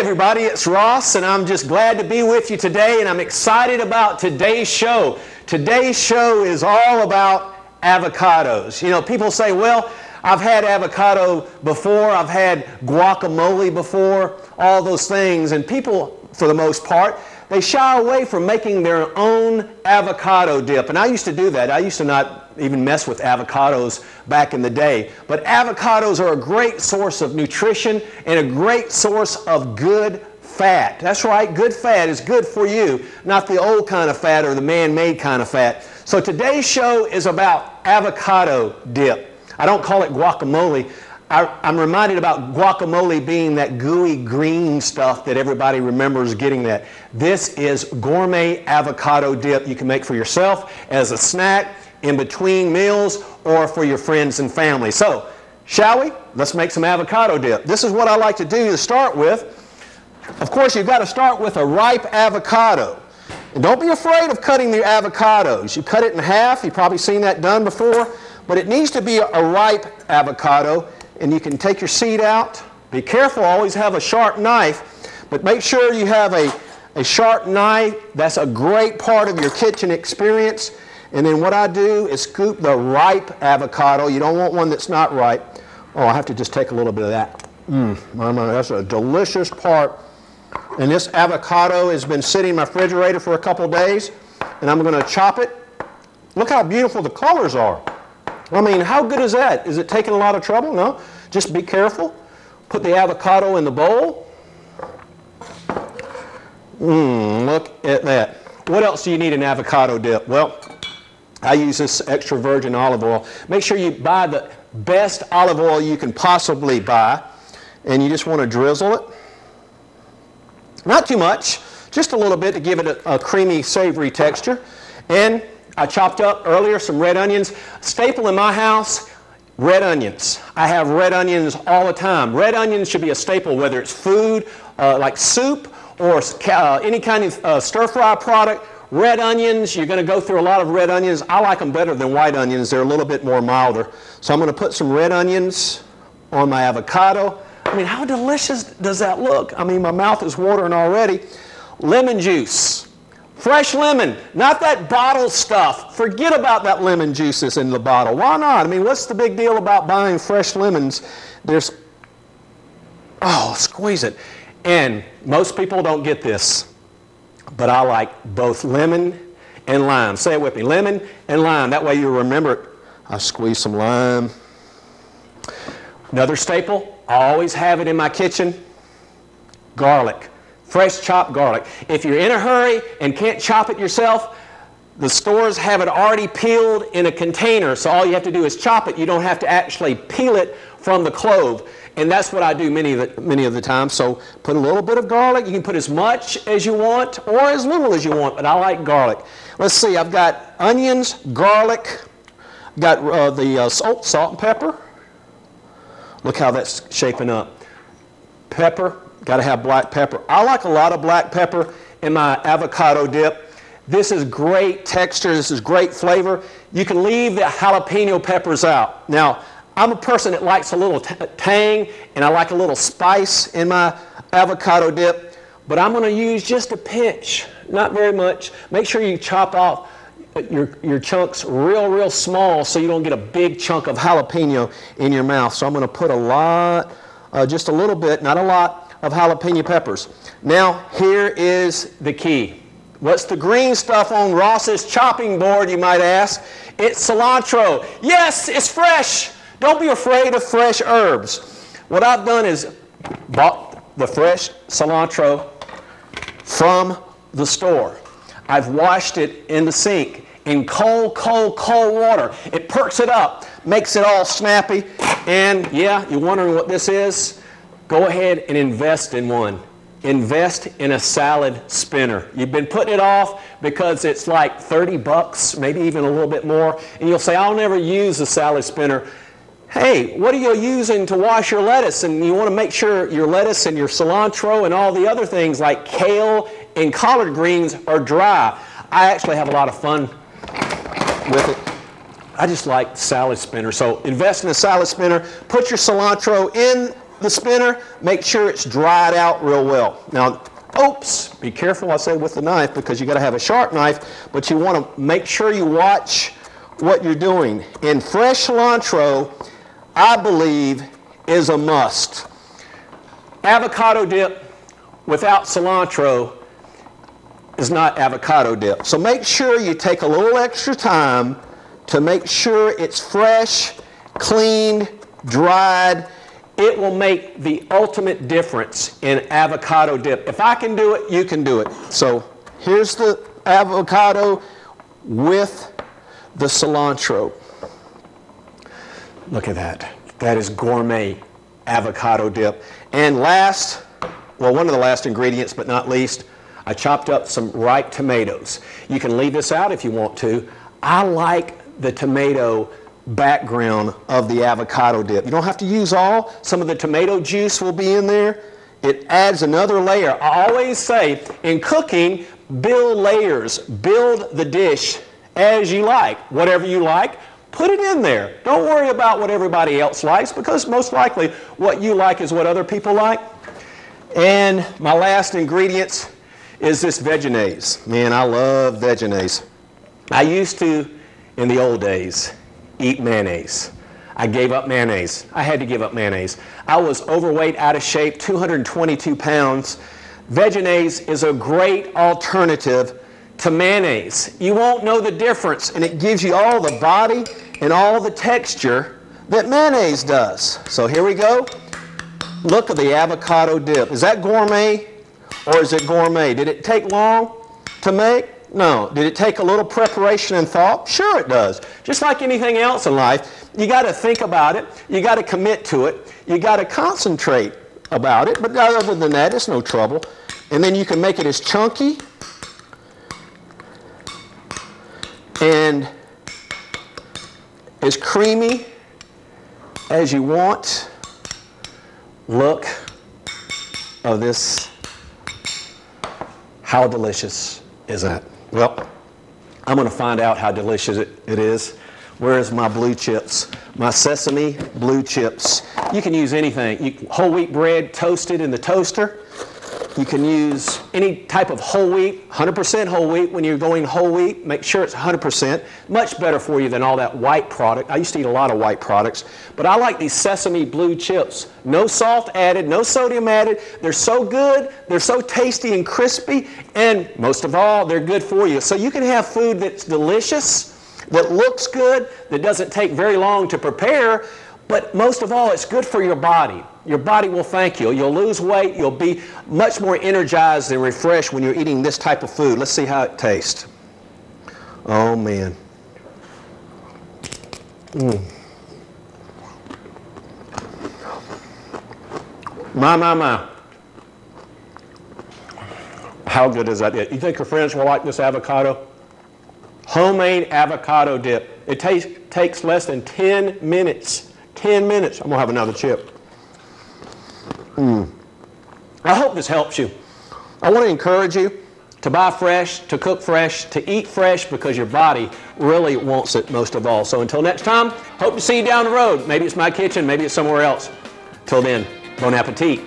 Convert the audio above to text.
everybody, it's Ross, and I'm just glad to be with you today, and I'm excited about today's show. Today's show is all about avocados. You know, people say, well, I've had avocado before, I've had guacamole before, all those things, and people, for the most part, they shy away from making their own avocado dip. And I used to do that. I used to not even mess with avocados back in the day. But avocados are a great source of nutrition and a great source of good fat. That's right, good fat is good for you, not the old kind of fat or the man-made kind of fat. So today's show is about avocado dip. I don't call it guacamole. I'm reminded about guacamole being that gooey green stuff that everybody remembers getting that. This is gourmet avocado dip you can make for yourself as a snack, in between meals, or for your friends and family. So, shall we? Let's make some avocado dip. This is what I like to do to start with. Of course, you've got to start with a ripe avocado. And don't be afraid of cutting the avocados. You cut it in half. You've probably seen that done before. But it needs to be a ripe avocado. And you can take your seed out. Be careful, always have a sharp knife, but make sure you have a sharp knife. That's a great part of your kitchen experience. And then what I do is scoop the ripe avocado. You don't want one that's not ripe. Oh, I have to just take a little bit of that. That's a delicious part. And this avocado has been sitting in my refrigerator for a couple of days, and I'm going to chop it. Look how beautiful the colors are. I mean, how good is that? Is it taking a lot of trouble? No. Just be careful. Put the avocado in the bowl. Look at that. What else do you need in avocado dip? Well, I use this extra virgin olive oil. Make sure you buy the best olive oil you can possibly buy. And you just want to drizzle it. Not too much. Just a little bit to give it a creamy, savory texture. And I chopped up earlier some red onions. Staple in my house, red onions. I have red onions all the time. Red onions should be a staple, whether it's food, like soup, or any kind of stir-fry product. Red onions, you're going to go through a lot of red onions. I like them better than white onions. They're a little bit more milder. So I'm going to put some red onions on my avocado. I mean, how delicious does that look? I mean, my mouth is watering already. Lemon juice. Fresh lemon, not that bottle stuff. Forget about that lemon juice that's in the bottle. Why not? I mean, what's the big deal about buying fresh lemons? Squeeze it. And most people don't get this, but I like both lemon and lime. Say it with me, lemon and lime. That way you'll remember it. I squeeze some lime. Another staple, I always have it in my kitchen, garlic. Fresh chopped garlic. If you're in a hurry and can't chop it yourself, the stores have it already peeled in a container, so all you have to do is chop it. You don't have to actually peel it from the clove. And that's what I do many of the time. So put a little bit of garlic. You can put as much as you want or as little as you want, but I like garlic. Let's see, I've got onions, garlic, got the salt and pepper. Look how that's shaping up. Pepper. Got to have black pepper. I like a lot of black pepper in my avocado dip. This is great texture. This is great flavor. You can leave the jalapeno peppers out. Now, I'm a person that likes a little tang, and I like a little spice in my avocado dip, but I'm going to use just a pinch, not very much. Make sure you chop off your chunks real small so you don't get a big chunk of jalapeno in your mouth. So I'm going to put a lot, just a little bit, not a lot, of jalapeno peppers. Now, here is the key. What's the green stuff on Ross's chopping board, you might ask? It's cilantro. Yes, it's fresh. Don't be afraid of fresh herbs. What I've done is bought the fresh cilantro from the store. I've washed it in the sink in cold water. It perks it up, makes it all snappy. And yeah, you're wondering what this is? Go ahead and invest in one. Invest in a salad spinner. You've been putting it off because it's like 30 bucks, maybe even a little bit more, and you'll say, I'll never use a salad spinner. Hey, what are you using to wash your lettuce? And you want to make sure your lettuce and your cilantro and all the other things like kale and collard greens are dry. I actually have a lot of fun with it. I just like salad spinner. So invest in a salad spinner. Put your cilantro in the spinner, make sure it's dried out real well. Now, oops, be careful, I say with the knife, because you got to have a sharp knife, but you want to make sure you watch what you're doing. In fresh cilantro, I believe, is a must. Avocado dip without cilantro is not avocado dip. So make sure you take a little extra time to make sure it's fresh, cleaned, dried. It will make the ultimate difference in avocado dip. If I can do it, you can do it. So here's the avocado with the cilantro. Look at that. That is gourmet avocado dip. And last, well, one of the last ingredients, but not least, I chopped up some ripe tomatoes. You can leave this out if you want to. I like the tomato background of the avocado dip. You don't have to use all. Some of the tomato juice will be in there. It adds another layer. I always say, in cooking, build layers. Build the dish as you like. Whatever you like, put it in there. Don't worry about what everybody else likes, because most likely what you like is what other people like. And my last ingredients is this Vegenaise. Man, I love Vegenaise. I used to, in the old days, eat mayonnaise. I gave up mayonnaise. I had to give up mayonnaise. I was overweight, out of shape, 222 pounds. Vegenaise is a great alternative to mayonnaise. You won't know the difference, and it gives you all the body and all the texture that mayonnaise does. So here we go. Look at the avocado dip. Is that gourmet or is it gourmet? Did it take long to make? No. Did it take a little preparation and thought? Sure it does. Just like anything else in life, you got to think about it. You got to commit to it. You got to concentrate about it. But other than that, it's no trouble. And then you can make it as chunky and as creamy as you want. Look of this. How delicious is that? Well, I'm going to find out how delicious it is. Where's my blue chips? My sesame blue chips. You can use anything. Whole wheat bread toasted in the toaster. You can use any type of whole wheat, 100% whole wheat. When you're going whole wheat, make sure it's 100%. Much better for you than all that white product. I used to eat a lot of white products, but I like these sesame blue chips. No salt added, no sodium added. They're so good, they're so tasty and crispy, and most of all, they're good for you. So you can have food that's delicious, that looks good, that doesn't take very long to prepare, but most of all, it's good for your body. Your body will thank you. You'll lose weight. You'll be much more energized and refreshed when you're eating this type of food. Let's see how it tastes. Oh, man. My. How good is that? You think your friends will like this avocado? Homemade avocado dip. It takes less than 10 minutes. 10 minutes. I'm going to have another chip. I hope this helps you. I want to encourage you to buy fresh, to cook fresh, to eat fresh, because your body really wants it most of all. So until next time, hope to see you down the road. Maybe it's my kitchen, maybe it's somewhere else. Till then, bon appetit.